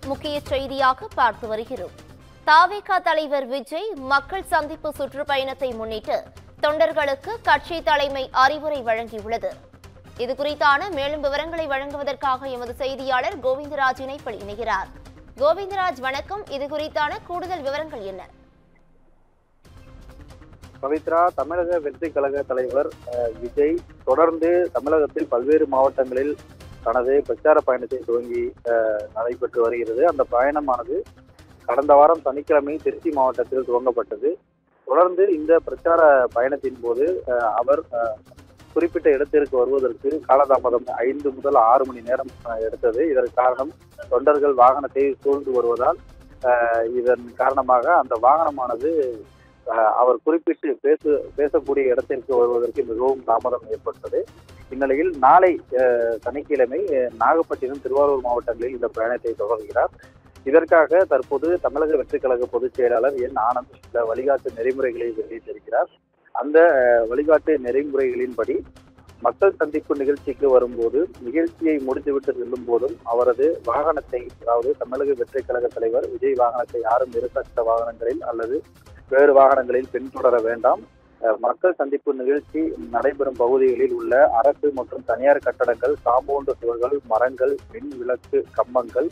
முக்கிய செய்தியாக பார்த்து வருகிறோம். தாவேகா தலைவர் விஜய் மக்கள் சந்திப்பு சுற்றுப்பயணத்தை முன்னிட்டு தொண்டர்களுக்கு கட்சி தலைமை அறிவுரை வழங்கியுள்ளது. இதுகுறித்தான மேலும் விவரங்களை வழங்குவதற்காக எமது செய்தியாளர் கோவிந்தராஜ் இணைப்பில் இணைகிறார். கோவிந்தராஜ், வணக்கம். இதுகுறித்தான கூடுதல் விவரங்கள் என்ன? பவித்ரா, தமிழக வெற்றி கழக தலைவர் விஜய் தொடர்ந்து தமிழகத்தில் பல்வேறு மாவட்டங்களில் தனது பிரச்சார பயணத்தை துவங்கி நடைபெற்று வருகிறது. அந்த பயணமானது கடந்த வாரம் சனிக்கிழமை திருச்சி மாவட்டத்தில் துவங்கப்பட்டது. தொடர்ந்து இந்த பிரச்சார பயணத்தின் போது அவர் குறிப்பிட்ட இடத்திற்கு வருவதற்கு காலதாமதம் 5 முதல் 6 மணி நேரம் எடுத்தது. இதற்கு காரணம் தொண்டர்கள் வாகனத்தை சூழ்ந்து வருவதால் இதன் காரணமாக அந்த வாகனமானது அவர் குறிப்பிட்டு பேசக்கூடிய இடத்திற்கு வருவதற்கு மிகவும் தாமதம் ஏற்பட்டது. இந்நிலையில் நாளை சனிக்கிழமை நாகப்பட்டினம், திருவாரூர் மாவட்டங்களில் இந்த பயணத்தை தொடர்கிறார். இதற்காக தற்போது தமிழக வெற்றி கழக பொதுச் செயலாளர் என் ஆனந்த் சில வழிகாட்டு நெறிமுறைகளை வெளியிட்டிருக்கிறார். அந்த வழிகாட்டு நெறிமுறைகளின்படி மக்கள் சந்திப்பு நிகழ்ச்சிக்கு வரும்போது, நிகழ்ச்சியை முடித்துவிட்டு செல்லும் போதும் அவரது வாகனத்தை, அதாவது தமிழக வெற்றி கழக தலைவர் விஜய் வாகனத்தை யாரும் இருசக்கர வாகனங்களில் அல்லது வேறு வாகனங்களில் பின்தொடர வேண்டாம். மக்கள் சந்திப்பு நிகழ்ச்சி நடைபெறும் பகுதிகளில் உள்ள அரசு மற்றும் தனியார் கட்டடங்கள், காம்பவுண்டு சுவர்கள், மரங்கள், மின் விளக்கு கம்பங்கள்,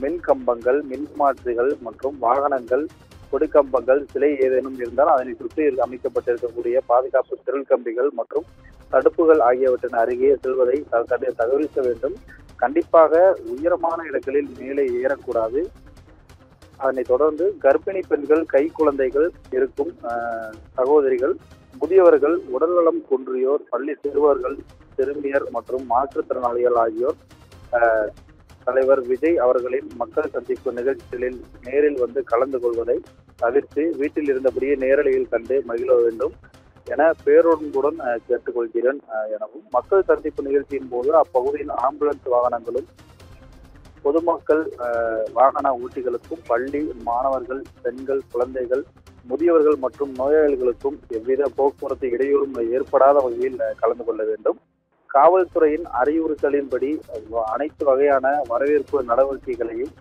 மின் கம்பங்கள், மின்மாற்றிகள் மற்றும் வாகனங்கள், கொடிக்கம்பங்கள், சிலை ஏதேனும் இருந்தால் அதனை சுற்றி அமைக்கப்பட்டிருக்கக்கூடிய பாதுகாப்பு திரள் கம்பிகள் மற்றும் தடுப்புகள் ஆகியவற்றின் அருகே செல்வதை தவிர்க்க வேண்டும். கண்டிப்பாக உயரமான இடங்களில் மேலே ஏறக்கூடாது. அதனைத் தொடர்ந்து கர்ப்பிணி பெண்கள், கை குழந்தைகள் இருக்கும் சகோதரிகள், முதியவர்கள், உடல்நலம் குன்றியோர், பள்ளி சிறுவர்கள், சிறுமியர் மற்றும் மாற்றுத்திறனாளிகள் ஆகியோர் தலைவர் விஜய் அவர்களின் மக்கள் சந்திப்பு நிகழ்ச்சிகளில் நேரில் வந்து கலந்து கொள்வதை தவிர்த்து வீட்டில் இருந்தபடியே நேரலையில் கண்டு மகிழ வேண்டும் என பேரொன்புடன் கேட்டுக்கொள்கிறேன் எனவும், மக்கள் சந்திப்பு நிகழ்ச்சியின் போது அப்பகுதியில் ஆம்புலன்ஸ் வாகனங்களும் பொதுமக்கள் வாகன ஓட்டிகளுக்கும், பள்ளி மாணவர்கள், பெண்கள், குழந்தைகள், முதியவர்கள் மற்றும் நோயாளிகளுக்கும் எவ்வித போக்குவரத்து இடையூறும் ஏற்படாத வகையில் கலந்து கொள்ள வேண்டும். காவல்துறையின் அறிவுறுத்தலின்படி அனைத்து வகையான வரவேற்பு நடவடிக்கைகளையும்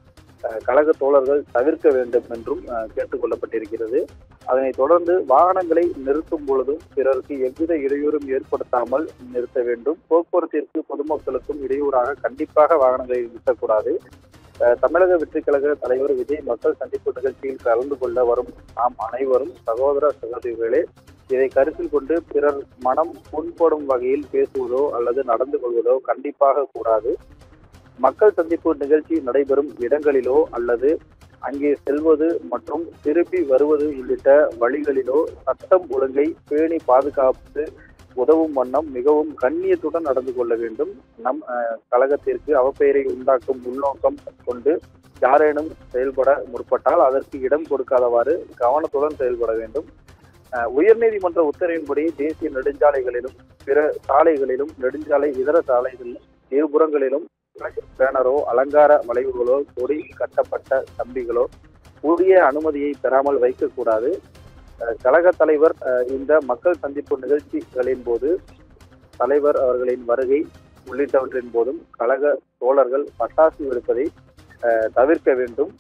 கழக தோழர்கள் தவிர்க்க வேண்டும் என்றும் கேட்டுக்கொள்ளப்பட்டிருக்கிறது. அதனைத் தொடர்ந்து வாகனங்களை நிறுத்தும் பொழுதும் பிறருக்கு எவ்வித இடையூறும் ஏற்படுத்தாமல் நிறுத்த வேண்டும். போக்குவரத்திற்கு பொதுமக்களுக்கும் இடையூறாக கண்டிப்பாக வாகனங்களை நிறுத்தக்கூடாது. தமிழக வெற்றி கழக தலைவர் விஜய் மக்கள் சந்திப்பு நிகழ்ச்சியில் கலந்து கொள்ள வரும் நாம் அனைவரும் சகோதர சகோதரிகளே, இதை கருத்தில் கொண்டு பிறர் மனம் புண்படும் வகையில் பேசுவதோ அல்லது நடந்து கொள்வதோ கண்டிப்பாக கூடாது. மக்கள் சந்திப்பு நிகழ்ச்சி நடைபெறும் இடங்களிலோ அல்லது அங்கே செல்வது மற்றும் திருப்பி வருவது உள்ளிட்ட வழிகளிலோ சட்டம் ஒழுங்கை பேணி பாதுகாப்பு உதவும் வண்ணம் மிகவும் கண்ணியத்துடன் நடந்து கொள்ள வேண்டும். நம் கழகத்திற்கு அவப்பெயரை உண்டாக்கும் உள்நோக்கம் கொண்டு யாரேனும் செயல்பட முற்பட்டால் அதற்கு இடம் கொடுக்காதவாறு கவனத்துடன் செயல்பட வேண்டும். உயர்நீதிமன்ற உத்தரவின்படி தேசிய நெடுஞ்சாலைகளிலும் பிற சாலைகளிலும் நெடுஞ்சாலை இதர சாலைகளிலும் இருபுறங்களிலும் பேனரோ, அலங்கார வளைவுகளோ, கொடி கட்டப்பட்ட கம்பிகளோ உரிய அனுமதியை பெறாமல் வைக்கக்கூடாது. கழக தலைவர் இந்த மக்கள் சந்திப்பு நிகழ்ச்சிகளின் போது, தலைவர் அவர்களின் வருகை உள்ளிட்டவற்றின் போதும் கழக தோழர்கள் பட்டாசு வெடிப்பதை தவிர்க்க வேண்டும்.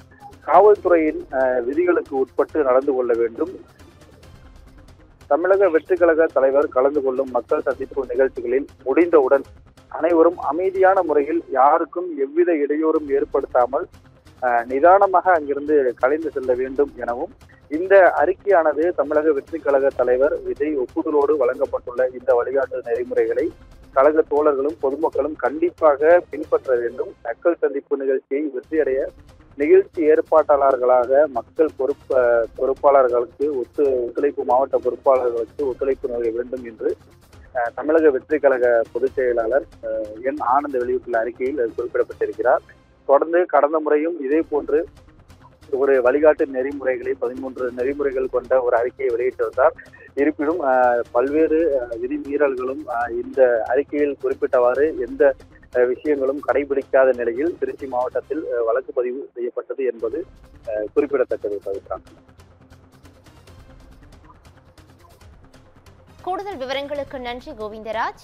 காவல்துறையின் விதிகளுக்கு உட்பட்டு நடந்து கொள்ள வேண்டும். தமிழக வெற்றி கழக தலைவர் கலந்து கொள்ளும் மக்கள் சந்திப்பு நிகழ்ச்சிகளில் முடிந்தவுடன் அனைவரும் அமைதியான முறையில் யாருக்கும் எவ்வித இடையூறும் ஏற்படுத்தாமல் நிதானமாக அங்கிருந்து கலைந்து செல்ல வேண்டும் எனவும், இந்த அறிக்கையானது தமிழக வெற்றி கழக தலைவர் விஜய் ஒப்புதலோடு வழங்கப்பட்டுள்ள இந்த வழிகாட்டு நெறிமுறைகளை கழக தோழர்களும் பொதுமக்களும் கண்டிப்பாக பின்பற்ற வேண்டும். மக்கள் சந்திப்பு நிகழ்ச்சியை வெற்றியடைய நிகழ்ச்சி ஏற்பாட்டாளர்களாக மக்கள் பொறுப்பாளர்களுக்கு ஒத்துழைப்பு, மாவட்ட பொறுப்பாளர்களுக்கு ஒத்துழைப்பு நல்க வேண்டும் என்று தமிழக வெற்றி கழக பொதுச் செயலாளர் என் ஆனந்த் வெளியிட்டுள்ள அறிக்கையில் குறிப்பிடப்பட்டிருக்கிறார். தொடர்ந்து கடந்த முறையும் இதே போன்று ஒரு வழிகாட்டு நெறிமுறைகளை 13 நெறிமுறைகள் கொண்ட ஒரு அறிக்கையை வெளியிட்டு வந்தார். இருப்பினும் பல்வேறு விதிமீறல்களும் இந்த அறிக்கையில் குறிப்பிட்டவாறு எந்த விஷயங்களும் கடைபிடிக்காத நிலையில் திருச்சி மாவட்டத்தில் வழக்கு பதிவு செய்யப்பட்டது என்பது குறிப்பிடத்தக்கது. கூடுதல் விவரங்களுக்கு நன்றி கோவிந்தராஜ்.